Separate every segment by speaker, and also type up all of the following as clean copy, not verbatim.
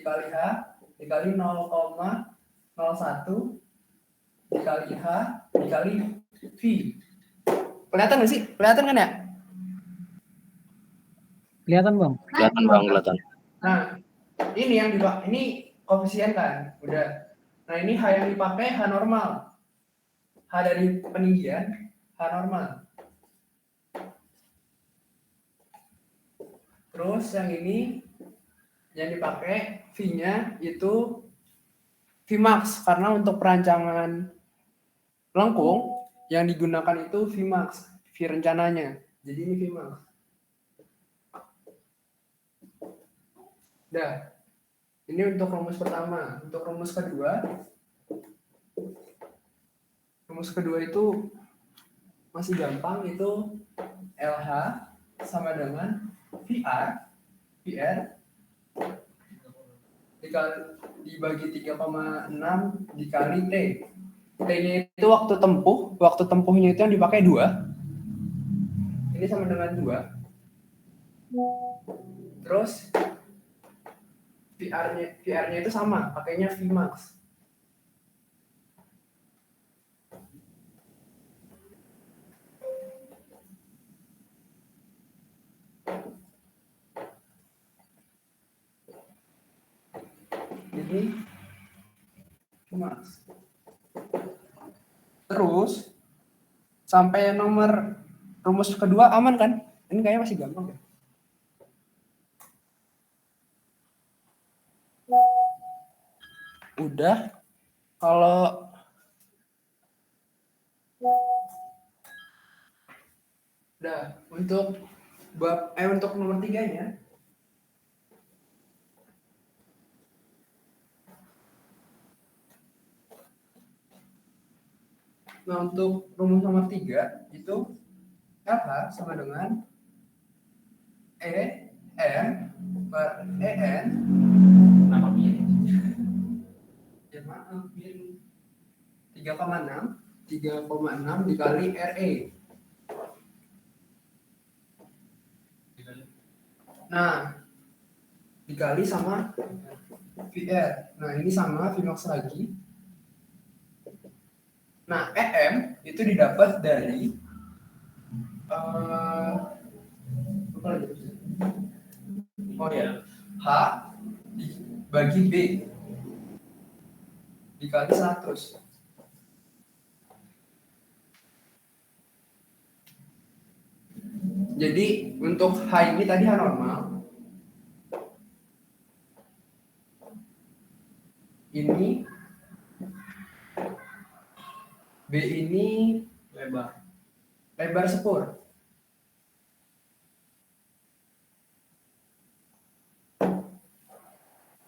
Speaker 1: dikali H dikali 0,01 dikali H dikali V. Kelihatan nggak sih? Kelihatan kan ya?
Speaker 2: Kelihatan Bang?
Speaker 3: Kelihatan Bang, kelihatan.
Speaker 1: Nah, ini yang dipakai, ini koefisien kan, udah. Nah ini H yang dipakai H normal. H dari peninggian H normal. Terus yang ini yang dipakai V-nya itu Vmax karena untuk perancangan lengkung yang digunakan itu Vmax, V rencananya. Jadi ini Vmax. Udah. Ini untuk rumus pertama. Untuk rumus kedua itu masih gampang, itu LH sama dengan VR dibagi 3,6 dikali T. T-nya itu waktu tempuhnya itu yang dipakai 2. Ini sama dengan 2. Terus VR-nya itu sama, pakainya Vmax. Jadi Vmax. Terus sampai nomor rumus kedua aman kan? Ini kayaknya masih gampang ya. Udah. Kalau udah untuk nomor 3-nya nah, untuk rumus nomor 3 itu LH sama dengan EM per EN. Kenapa begini? Ya maaf, 3,6 dikali RE. Nah, dikali sama VR. Nah, ini sama Vmax lagi. Nah, EM itu didapat dari H bagi B dikali 100. Jadi untuk H ini tadi H normal. Ini B ini lebar sepur.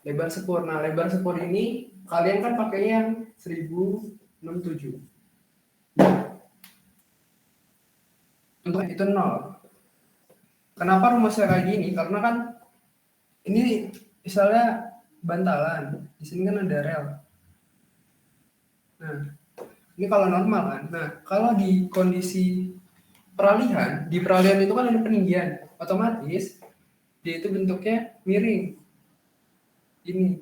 Speaker 1: Lebar sepur. Nah, lebar sepur ini kalian kan pakainya yang 1067. Untuk itu 0. Kenapa rumusnya kayak gini? Karena kan ini misalnya bantalan. Di sini kan ada rel. Nah, ini kalau normal kan. Nah, kalau di kondisi peralihan, di peralihan itu kan ada peninggian. Otomatis dia itu bentuknya miring. Ini.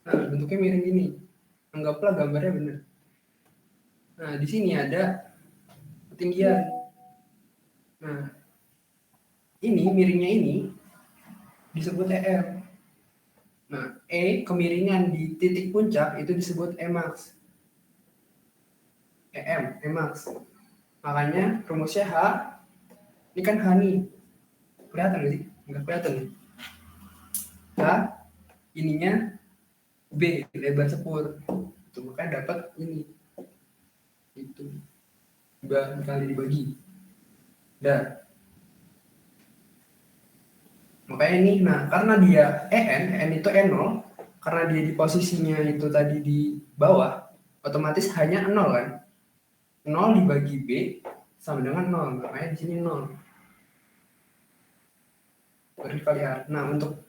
Speaker 1: Nah, bentuknya miring ini. Anggaplah gambarnya benar. Nah, di sini ada ketinggian. Nah, ini miringnya ini disebut EM. Nah, E kemiringan di titik puncak itu disebut Emax. Emax. Makanya rumusnya H. Ini kan H nih. Kelihatan nggak sih? Nggak kelihatan nih. H ininya B, lebar sepur. Itu makanya dapat ini. Itu. Kali dibagi. Dah. Makanya ini, nah karena dia EN itu N0, karena dia di posisinya itu tadi di bawah, otomatis hanya 0 kan. 0 dibagi B sama dengan 0, makanya di sini 0. Dikali R. Nah, untuk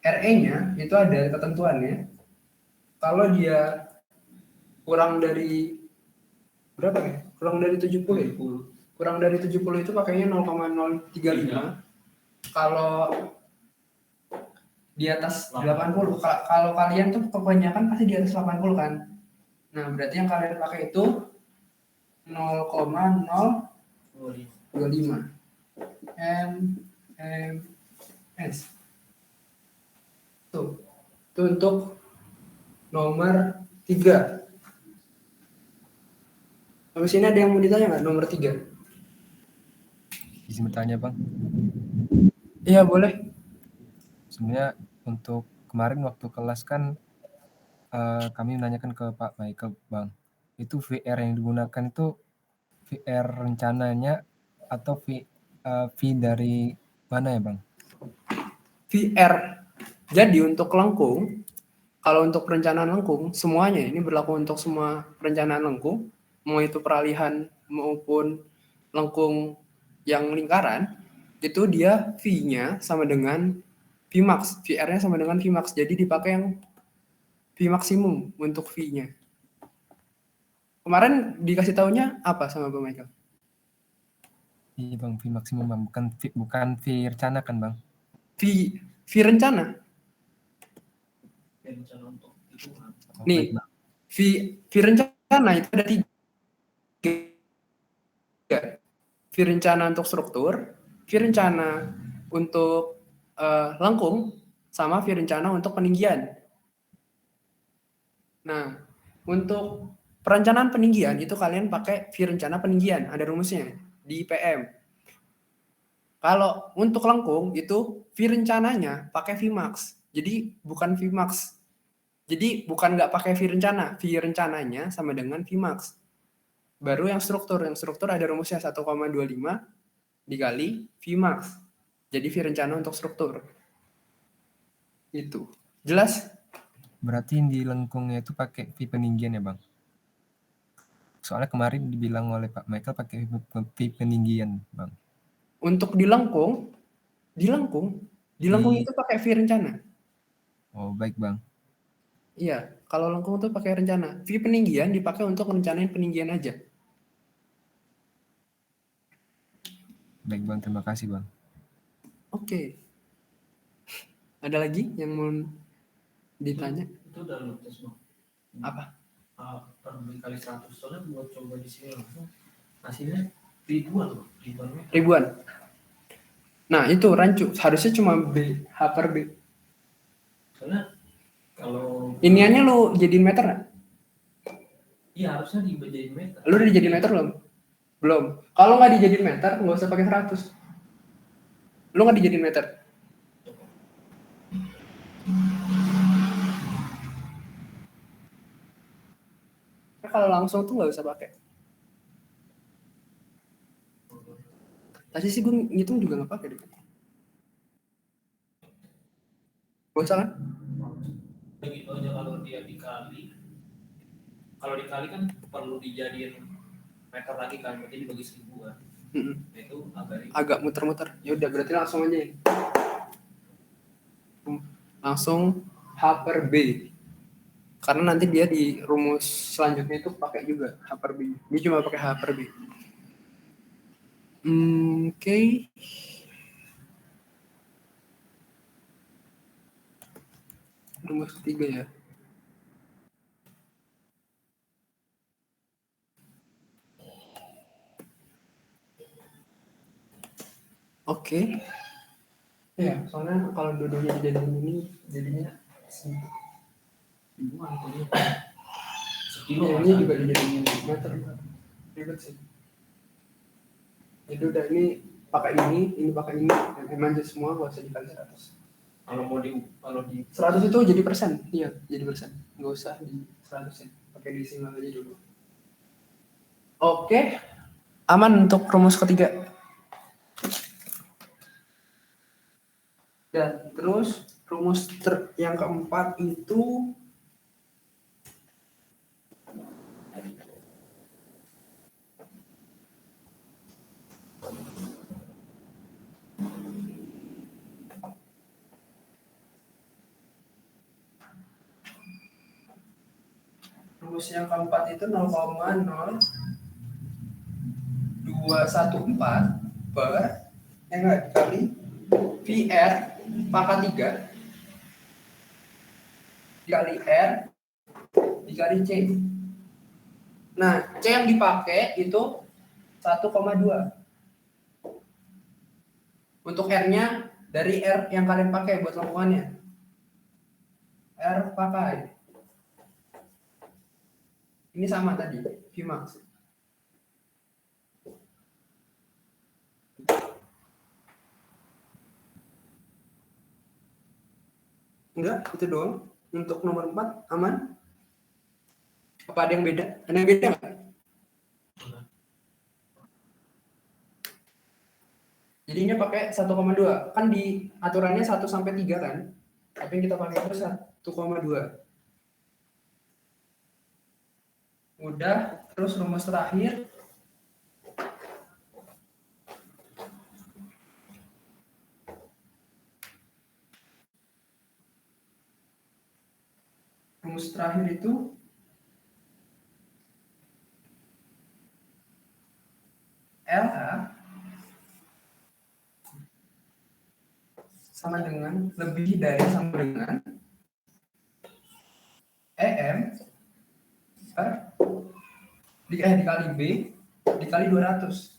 Speaker 1: RE-nya itu ada ketentuannya. Kalau dia kurang dari berapa ya? Kurang dari 70 ya? Kurang dari 70 itu pakainya 0,035. Kalau di atas 80, kalau kalian tuh kebanyakan pasti di atas 80 kan. Nah, berarti yang kalian pakai itu 0,025 ms. Tuh. Itu untuk nomor 3. Habis ini ada yang mau ditanya nggak nomor 3?
Speaker 2: Izin bertanya, Bang.
Speaker 1: Iya, boleh.
Speaker 2: Sebenarnya untuk kemarin waktu kelas kan kami menanyakan ke Pak Michael, Bang. Itu VR yang digunakan itu VR rencananya atau V dari mana ya, Bang?
Speaker 1: VR. Jadi untuk lengkung, kalau untuk perencanaan lengkung, semuanya ini berlaku untuk semua perencanaan lengkung, mau itu peralihan maupun lengkung yang lingkaran, itu dia V-nya sama dengan Vmax, VR-nya sama dengan Vmax. Jadi dipakai yang V maksimum untuk V-nya. Kemarin dikasih taunya apa sama Bang Michael?
Speaker 2: Iya, Bang, V maksimum, Bang. Bukan V rencana kan, Bang?
Speaker 1: V rencana. Nih, V rencana itu ada 3. V rencana untuk struktur, V rencana untuk lengkung, sama V rencana untuk peninggian. Nah, untuk perencanaan peninggian itu kalian pakai V rencana peninggian, ada rumusnya di IPM. Kalau untuk lengkung itu V rencananya pakai Vmax. Jadi bukan Vmax. Jadi bukan nggak pakai V rencana, V rencananya sama dengan Vmax. Baru yang struktur ada rumusnya 1,25 dikali Vmax. Jadi V rencana untuk struktur. Itu. Jelas?
Speaker 2: Berarti di lengkungnya itu pakai V peninggian ya, Bang? Soalnya kemarin dibilang oleh Pak Michael pakai V peninggian, Bang.
Speaker 1: Untuk di lengkung itu pakai V rencana.
Speaker 2: Oh, baik, Bang.
Speaker 1: Iya, kalau lengkung itu pakai rencana. V peninggian dipakai untuk rencanain peninggian aja.
Speaker 2: Baik, Bang. Terima kasih, Bang.
Speaker 1: Oke. Ada lagi yang mau ditanya?
Speaker 3: Itu udah lulus, Bang.
Speaker 1: Apa?
Speaker 3: Per kali 100 soalnya buat coba di sini langsung hasilnya ribuan, Bang.
Speaker 1: Ribuan. Nah, itu rancu. Harusnya cuma B, H per B.
Speaker 3: Soalnya kalau
Speaker 1: iniannya lu jadiin meter nggak?
Speaker 3: Iya, harusnya dijadiin meter.
Speaker 1: Lu udah dijadiin meter belum? Belum. Kalau nggak dijadiin meter, nggak usah pakai 100. Lu nggak dijadiin meter. Nah, kalau langsung tuh nggak usah pakai. Tadi sih gue ngitung juga nggak pakai deh. Gak usah kan?
Speaker 3: Begitu aja kalau dia dikali. Kalau dikali kan perlu dijadiin meter lagi kan, berarti dibagi 1000-an. Itu agak
Speaker 1: muter-muter. Ya udah berarti langsung aja. Langsung H per B. Karena nanti dia di rumus selanjutnya itu pakai juga H per B. Dia cuma pakai H per B. Oke. Rumus ketiga ya. Oke. Ya, soalnya kalau dua-duanya dijadiin ini jadinya ribuan tadi. Ya, ini juga dijadiin meter. Ribet sih. Jadi udah ini pakai ini pakai ini. Emang aja semua nggak usah dikali 100. Kalau di 100 itu jadi persen. Iya, jadi persen. Nggak usah di 100 ya. Pakai desimal aja dulu. Oke. Aman untuk rumus ketiga. Dan terus rumus yang keempat itu rumus yang keempat itu 0,0214 per enggak dikali VR pangkat 3 dikali R dikali C. Nah, C yang dipakai itu 1,2. Untuk R-nya dari R yang kalian pakai buat lengkungannya. R pakai. Ini sama tadi, Vmax. Enggak, itu doang. Untuk nomor 4 aman? Apa ada yang beda? Ada yang beda nggak? Jadinya pakai 1,2. Kan di aturannya 1 sampai 3 kan? Tapi yang kita pakai itu 1,2. Udah, terus rumus terakhir. Rumus terakhir itu LH sama dengan lebih dari sama dengan EM per dikali B dikali 200.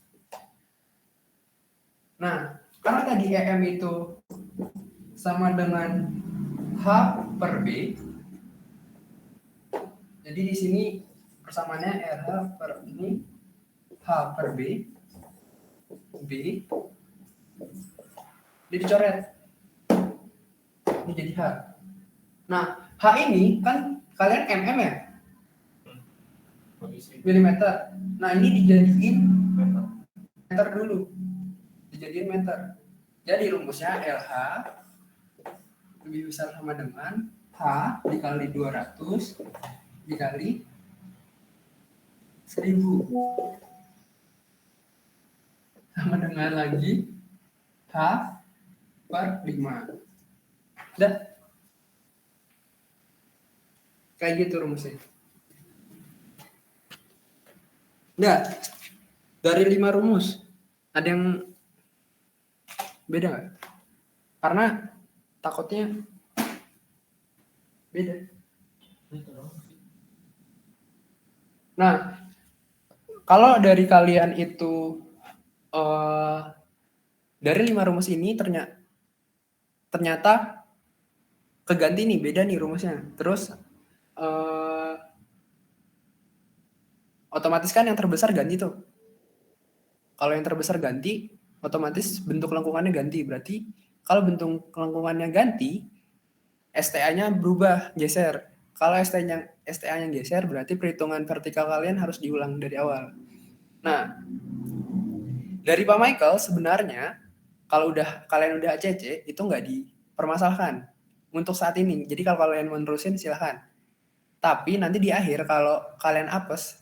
Speaker 1: Nah, karena tadi EM itu sama dengan H per B, jadi di sini persamaannya RH per ini H per B ini dicoret. Ini jadi H. Nah, H ini kan kalian mm ya? Milimeter. Nah, ini dijadiin meter dulu. Dijadiin meter. Jadi rumusnya LH lebih besar sama dengan H dikali 200 dikali 1000 sama dengan lagi H per 5. Udah. Kayak gitu rumusnya. Udah. Dari 5 rumus, ada yang beda nggak? Karena takutnya beda. Nah, kalau dari kalian itu dari 5 rumus ini ternyata keganti nih, beda nih rumusnya. Terus otomatis kan yang terbesar ganti tuh. Kalau yang terbesar ganti, otomatis bentuk lengkungannya ganti. Berarti kalau bentuk lengkungannya ganti, STA-nya berubah, geser. Kalau STA-nya geser, berarti perhitungan vertikal kalian harus diulang dari awal. Nah, dari Pak Michael sebenarnya kalau kalian udah ACC itu nggak dipermasalahkan untuk saat ini. Jadi kalau kalian mau nerusin silahkan. Tapi nanti di akhir kalau kalian apes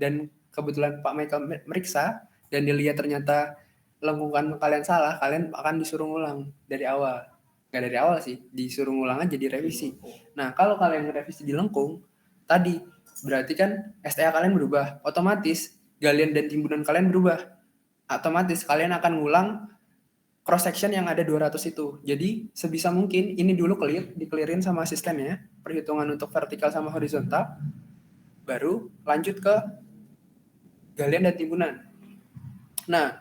Speaker 1: dan kebetulan Pak Michael meriksa dan dilihat ternyata lengkungan kalian salah, kalian akan disuruh ngulang dari awal. Nggak dari awal sih, disuruh ngulang aja di revisi. Nah, kalau kalian revisi di lengkung, tadi berarti kan STA kalian berubah. Otomatis galian dan timbunan kalian berubah. Otomatis kalian akan ngulang cross section yang ada 200 itu. Jadi sebisa mungkin ini dulu dikelirin sama asistennya, perhitungan untuk vertikal sama horizontal, baru lanjut ke galian dan timbunan. Nah,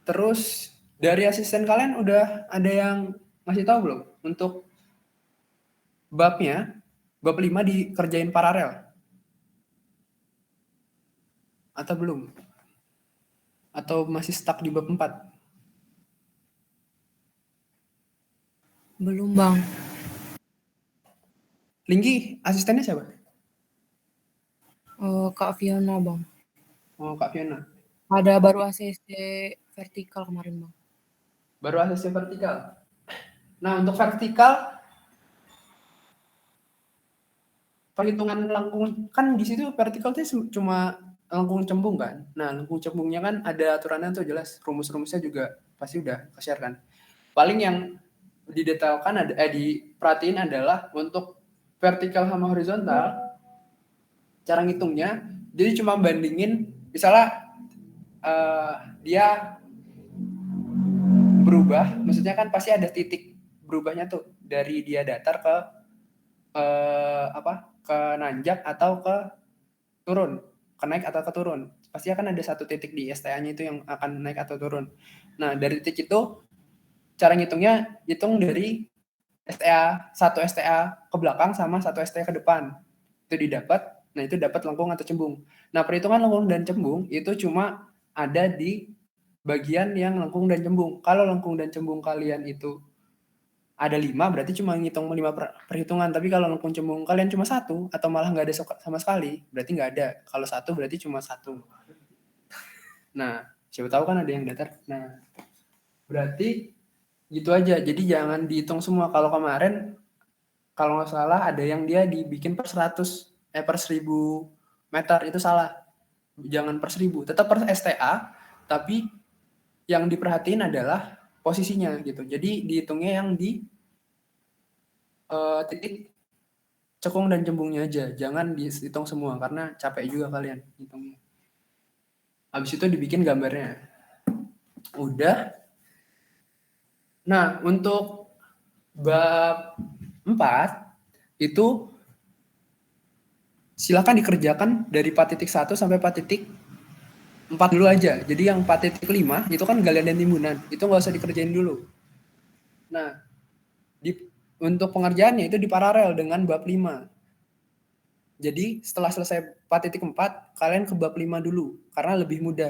Speaker 1: terus dari asisten kalian udah ada yang ngasih tahu belum untuk babnya, bab 5 dikerjain paralel? Atau belum? Atau masih stuck di bab 4?
Speaker 4: Belum, Bang.
Speaker 1: Linggi, asistennya siapa?
Speaker 4: Kak Fiona, Bang.
Speaker 1: Oh, Kak Fiona.
Speaker 4: Ada baru ACC vertikal kemarin, Bang.
Speaker 1: Baru ACC vertikal. Nah, untuk vertikal perhitungan lengkung kan di situ vertikal itu cuma lengkung cembung kan. Nah, lengkung cembungnya kan ada aturannya tuh jelas, rumus-rumusnya juga pasti udah ke-share kan. Paling yang didetailkan diperhatiin adalah untuk vertikal sama horizontal cara ngitungnya. Jadi cuma bandingin misalnya dia berubah, maksudnya kan pasti ada titik berubahnya tuh dari dia datar ke ke nanjak atau ke turun, ke naik atau ke turun. Pasti akan ada satu titik di STA-nya itu yang akan naik atau turun. Nah, dari titik itu cara ngitungnya hitung dari satu STA ke belakang sama satu STA ke depan. Itu didapat, nah itu dapat lengkung atau cembung. Nah, perhitungan lengkung dan cembung itu cuma ada di bagian yang lengkung dan cembung. Kalau lengkung dan cembung kalian itu ada 5, berarti cuma ngitung 5 perhitungan. Tapi kalau lengkung cembung kalian cuma 1 atau malah nggak ada sama sekali, berarti nggak ada. Kalau 1 berarti cuma 1. Nah, siapa tahu kan ada yang datar. Nah, berarti gitu aja. Jadi jangan dihitung semua. Kalau kemarin, kalau nggak salah ada yang dia dibikin per 100, per 1000 meter, itu salah. Jangan per 1000, tetap per STA, tapi yang diperhatiin adalah posisinya gitu. Jadi dihitungnya yang di titik cekung dan cembungnya aja. Jangan dihitung semua karena capek juga kalian hitungnya. Habis itu dibikin gambarnya. Udah. Nah, untuk bab 4 itu silakan dikerjakan dari 4.1 sampai 4.4 dulu aja. Jadi yang 4.5 itu kan galian dan timbunan. Itu nggak usah dikerjain dulu. Nah, untuk pengerjaannya itu diparalel dengan bab 5. Jadi setelah selesai 4.4, kalian ke bab 5 dulu. Karena lebih mudah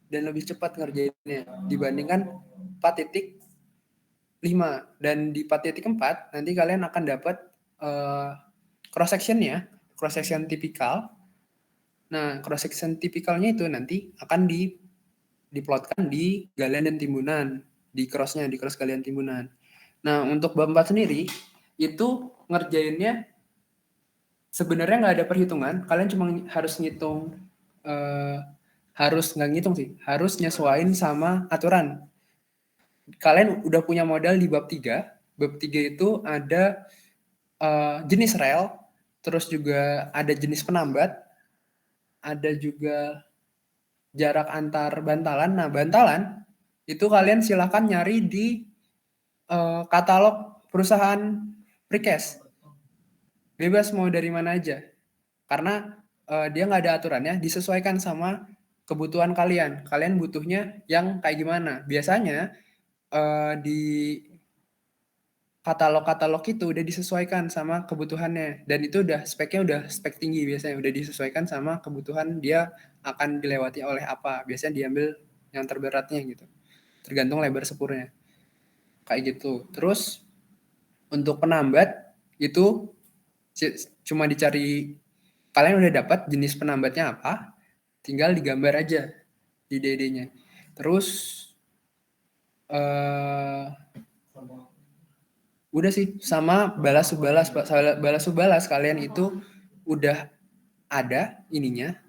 Speaker 1: dan lebih cepat ngerjainnya dibandingkan 4.5. Dan di 4.4 nanti kalian akan dapat cross section tipikal. Nah, cross section tipikalnya itu nanti akan diplotkan di galian dan timbunan, di cross galian timbunan. Nah, untuk bab 4 sendiri itu ngerjainnya sebenarnya nggak ada perhitungan, kalian cuma harus ngitung, harus nyesuaiin sama aturan. Kalian udah punya modal di bab 3. Bab 3 itu ada jenis rel, terus juga ada jenis penambat, ada juga jarak antar bantalan. Nah, bantalan itu kalian silakan nyari di katalog perusahaan precast. Bebas mau dari mana aja. Karena dia nggak ada aturannya, disesuaikan sama kebutuhan kalian. Kalian butuhnya yang kayak gimana. Biasanya di katalog-katalog itu udah disesuaikan sama kebutuhannya. Dan itu speknya udah spek tinggi biasanya. Udah disesuaikan sama kebutuhan dia akan dilewati oleh apa. Biasanya diambil yang terberatnya gitu. Tergantung lebar sepurnya. Kayak gitu. Terus untuk penambat itu cuma dicari, kalian udah dapat jenis penambatnya apa, tinggal digambar aja di DD-nya. Terus udah sih, sama balas subbalas kalian itu udah ada ininya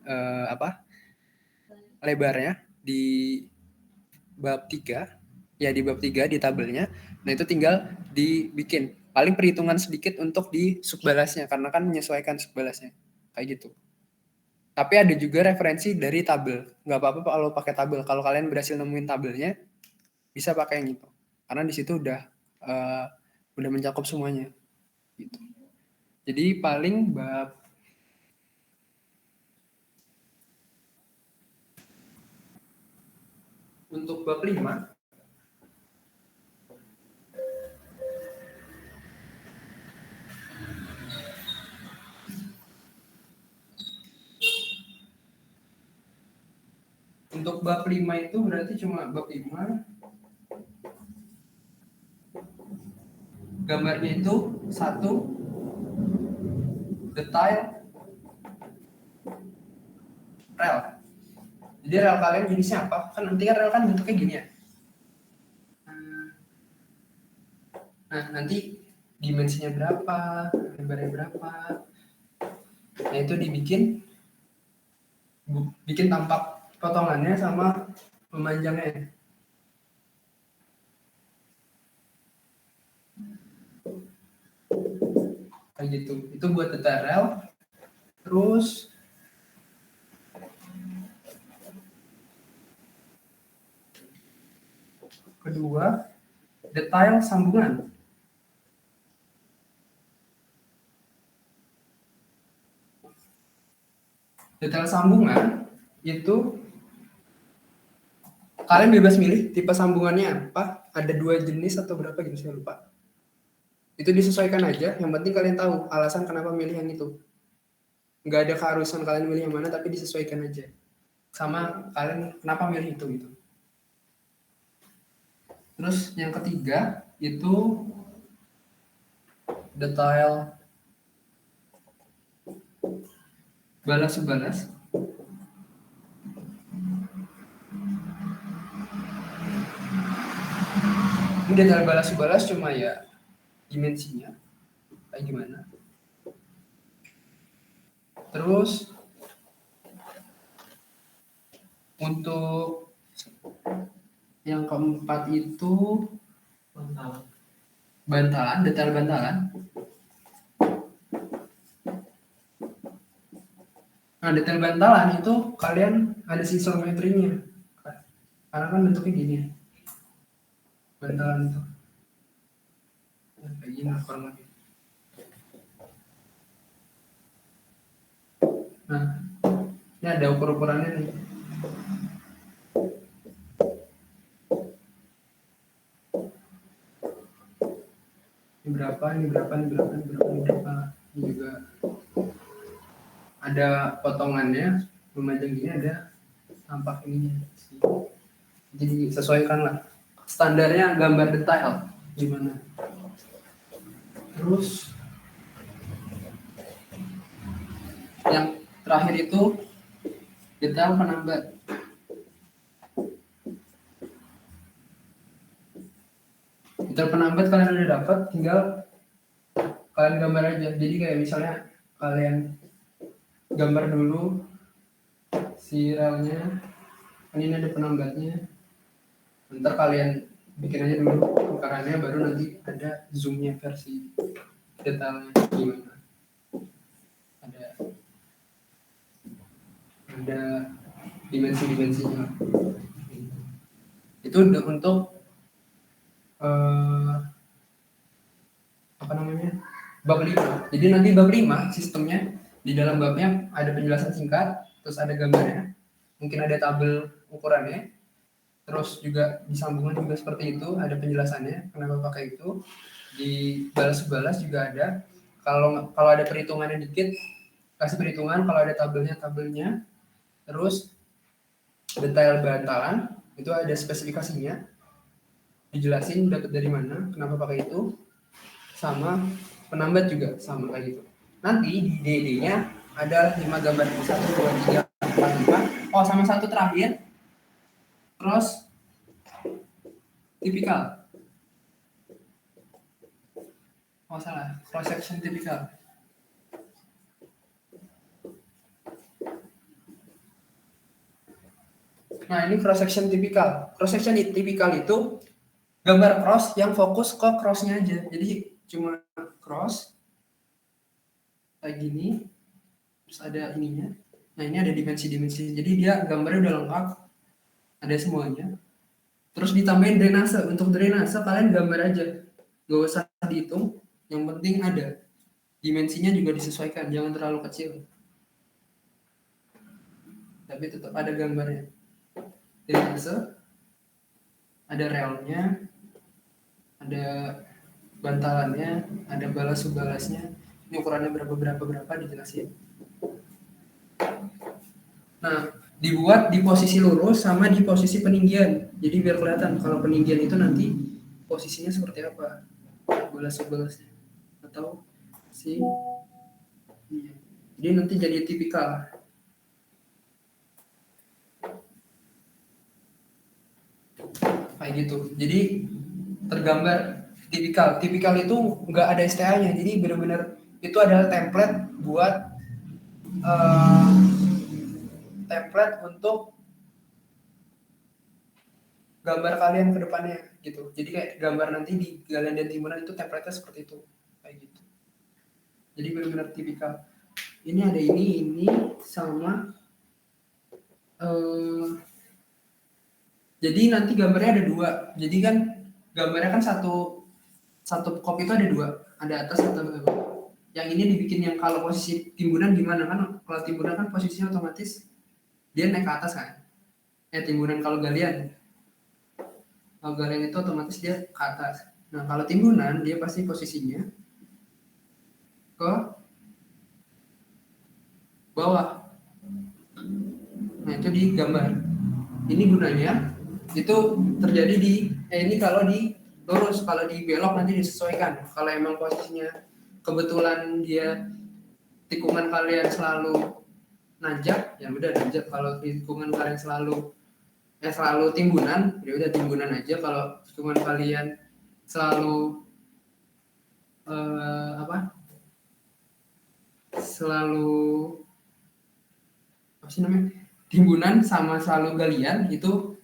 Speaker 1: lebarnya di bab 3 ya, di bab 3 di tabelnya. Nah, itu tinggal dibikin paling perhitungan sedikit untuk di subbalasnya karena kan menyesuaikan subbalasnya kayak gitu. Tapi ada juga referensi dari tabel. Nggak apa-apa kalau pakai tabel. Kalau kalian berhasil nemuin tabelnya, bisa pakai yang itu. Karena di situ udah mencakup semuanya. Gitu. Jadi paling bab untuk bab 5 untuk bab 5 itu berarti cuma bab 5 gambarnya itu 1 detail rel. Jadi rel kalian jenisnya apa? Kan nanti kan rel kan bentuknya gini ya. Nah, nanti dimensinya berapa, lebarnya berapa. Nah, itu bikin tampak potongannya sama memanjangnya. Kayak gitu. Itu buat detail rel. Terus kedua detail sambungan. Detail sambungan itu kalian bebas milih tipe sambungannya apa, ada 2 jenis atau berapa gitu saya lupa. Itu disesuaikan aja, yang penting kalian tahu alasan kenapa milih yang itu. Nggak ada keharusan kalian milih yang mana, tapi disesuaikan aja sama kalian kenapa milih itu gitu. Terus yang ketiga itu detail balas-balas. Ini detail balas-balas cuma ya dimensinya kayak gimana. Terus untuk yang keempat itu bantalan, detail bantalan. Nah, detail bantalan itu kalian ada sensormetrinya. Karena kan bentuknya gini. Bantalan itu. Nah, kayak gini kurang lebih. Nah, ini ada ukur-ukurannya nih. Ini berapa, ini berapa, ini berapa, ini berapa, ini berapa. Ini juga ada potongannya, memajang gini ada tampak ininya. Jadi sesuaikan lah. Standarnya gambar detail gimana. Terus yang terakhir itu detail penambat. Detail penambat kalian udah dapat, tinggal kalian gambar aja. Jadi kayak misalnya kalian gambar dulu si relnya, ini ada penambatnya. Ntar kalian bikin aja dulu ukurannya, baru nanti ada zoomnya versi detailnya gimana. Ada dimensi-dimensinya. Itu untuk apa namanya, bab 5. Jadi nanti bab 5 sistemnya di dalam babnya ada penjelasan singkat, terus ada gambarnya, mungkin ada tabel ukurannya, terus juga di sambungan juga seperti itu, ada penjelasannya kenapa pakai itu. Di balas-balas juga ada, kalau ada perhitungannya dikit kasih perhitungan, kalau ada tabelnya. Terus detail bantalan itu ada spesifikasinya, dijelasin dapat dari mana, kenapa pakai itu, sama penambat juga sama kayak gitu. Nanti di DD-nya ada 5 gambar, 1, 2, 3, 4, 5. Oh, sama satu terakhir, cross tipikal. Oh salah, cross section tipikal. Nah, ini cross section tipikal. Cross section tipikal itu gambar cross yang fokus ke crossnya aja. Jadi cuma cross kayak gini, terus ada ininya. Nah, ini ada dimensi-dimensi. Jadi dia gambarnya udah lengkap, ada semuanya. Terus ditambahin drainase. Untuk drainase kalian gambar aja, nggak usah dihitung. Yang penting ada. Dimensinya juga disesuaikan, jangan terlalu kecil. Tapi tetap ada gambarnya. Drainase, ada relnya, ada bantalannya, ada balas-balasnya. Ini ukurannya berapa dijelasin. Nah, dibuat di posisi lurus sama di posisi peninggian. Jadi biar kelihatan kalau peninggian itu nanti posisinya seperti apa, balas-balasnya atau si. Jadi nanti jadi tipikal. Kayak gitu. Jadi tergambar tipikal. Tipikal itu nggak ada STA-nya. Jadi benar-benar itu adalah template buat template untuk gambar kalian ke depannya gitu. Jadi kayak gambar nanti di Galian dan Timuran itu template-nya seperti itu. Kayak gitu. Jadi benar-benar tipikal. Ini ada ini sama Jadi nanti gambarnya ada 2. Jadi kan gambarnya kan satu kopi itu ada 2, ada atas atau bawah. Yang ini dibikin yang kalau posisi timbunan gimana kan? Kalau timbunan kan posisinya otomatis dia naik ke atas kan? Timbunan kalau galian itu otomatis dia ke atas. Nah kalau timbunan dia pasti posisinya ke bawah. Nah itu di gambar. Ini gunanya itu terjadi ini kalau di lurus, kalau di belok nanti disesuaikan. Kalau emang posisinya kebetulan dia tikungan kalian selalu nanjak, ya udah nanjak. Kalau tikungan kalian selalu timbunan, ya udah timbunan aja. Kalau tikungan kalian selalu timbunan sama selalu galian, itu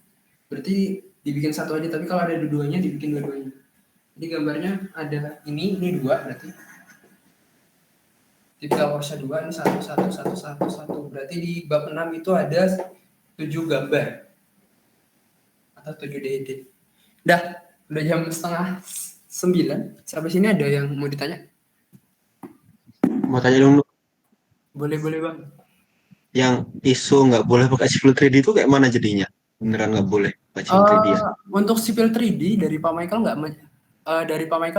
Speaker 1: berarti dibikin satu aja. Tapi kalau ada dua-duanya dibikin dua-duanya. Jadi gambarnya ada ini 2 berarti. Tipikal Porsche 2 ini 1. Berarti di bab 6 itu ada 7 gambar atau 7 DD. Udah jam 8:30. Sampai sini ada yang mau ditanya?
Speaker 5: Mau tanya dong,
Speaker 1: Boleh Bang.
Speaker 5: yang isu nggak boleh pakai Civil 3D itu kayak mana jadinya? Beneran nggak boleh pakai Civil 3D ya?
Speaker 1: Untuk Civil 3D dari Pak Michael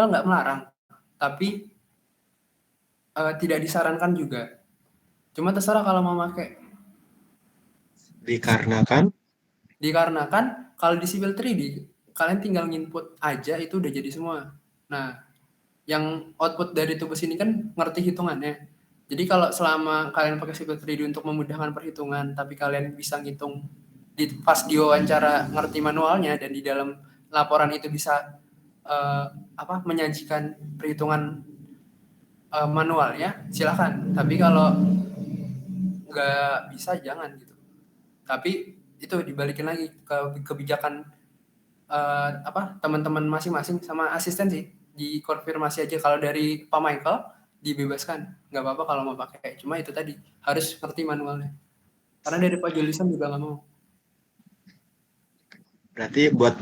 Speaker 1: nggak melarang, tapi tidak disarankan juga. Cuma terserah kalau mau pakai.
Speaker 5: Dikarenakan
Speaker 1: Kalau di Civil 3D kalian tinggal nginput aja itu udah jadi semua. Nah, yang output dari tubus ini kan ngerti hitungannya. Jadi kalau selama kalian pakai Civil 3D untuk memudahkan perhitungan, tapi kalian bisa ngitung pas di wawancara ngerti manualnya, dan di dalam laporan itu bisa menyajikan perhitungan manualnya, silakan. Tapi kalau nggak bisa jangan gitu. Tapi itu dibalikin lagi ke kebijakan teman-teman masing-masing sama asisten sih, dikonfirmasi aja. Kalau dari Pak Michael dibebaskan, nggak apa-apa kalau mau pakai. Cuma itu tadi harus ngerti manualnya. Karena dari Pak Julisan juga nggak mau.
Speaker 5: berarti buat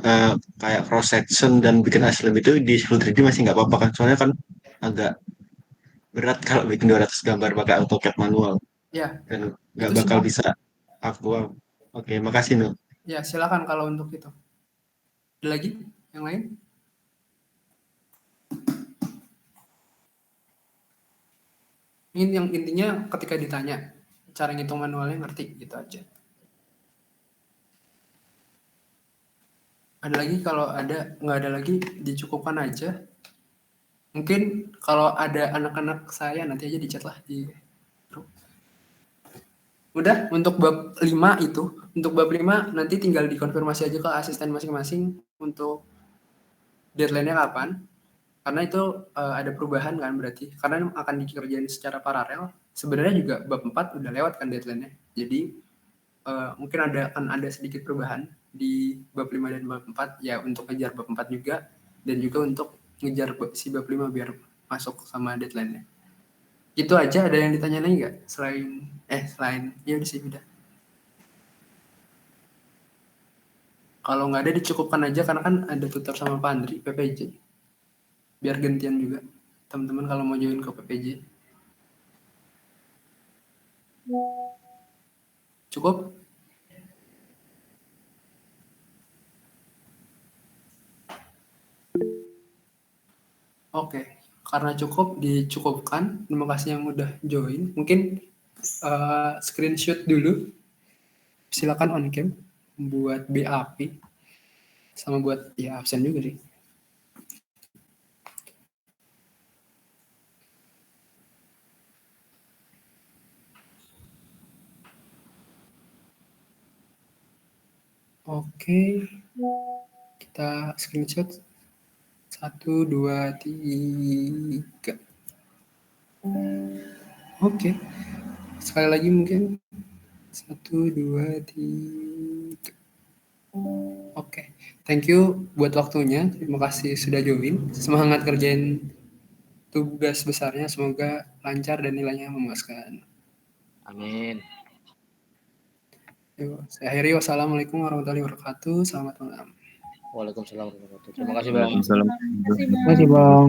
Speaker 5: kayak cross section dan bikin aslim itu di Civil 3D masih nggak apa-apa kan? Soalnya kan agak berat kalau bikin 200 gambar pakai AutoCAD manual.
Speaker 1: Ya.
Speaker 5: Dan nggak bakal bisa aktual. Oke, makasih Nuh.
Speaker 1: Ya, silakan kalau untuk itu. Ada lagi yang lain? Ini yang intinya ketika ditanya cara ngitung manualnya ngerti gitu aja. Ada lagi? Kalau ada, nggak ada lagi dicukupkan aja. Mungkin kalau ada anak-anak saya nanti aja di chat lah di grup. Udah, untuk bab 5 itu. Untuk bab 5 nanti tinggal dikonfirmasi aja ke asisten masing-masing untuk deadline-nya kapan. Karena itu ada perubahan kan berarti. Karena akan dikerjain secara paralel. Sebenarnya juga bab 4 udah lewat kan deadline-nya. Jadi mungkin akan ada sedikit perubahan di bab 5 dan bab 4 ya, untuk ngejar bab 4 juga, dan juga untuk ngejar si bab 5 biar masuk sama deadline-nya. Itu aja. Ada yang ditanya lagi nggak? Selain ya udah sih, udah. Kalau nggak ada dicukupkan aja, karena kan ada tutor sama Pak Andri PPJ. Biar gantian juga teman-teman kalau mau join ke PPJ. Cukup? Oke, karena cukup, dicukupkan. Terima kasih yang udah join. Mungkin screenshot dulu. Silakan on cam buat BAP sama buat ya absen juga sih. Oke, kita screenshot. 1, 2, 3. Oke. Sekali lagi mungkin. 1, 2, 3. Oke. Thank you buat waktunya. Terima kasih sudah join. Semangat kerjain tugas besarnya. Semoga lancar dan nilainya memuaskan.
Speaker 6: Amin.
Speaker 1: Yuk, saya akhiri. Wassalamualaikum warahmatullahi wabarakatuh. Selamat malam.
Speaker 6: Waalaikumsalam warahmatullahi wabarakatuh. Terima kasih Bang.
Speaker 7: Waalaikumsalam.
Speaker 4: Terima kasih,
Speaker 1: Terima kasih, Bang.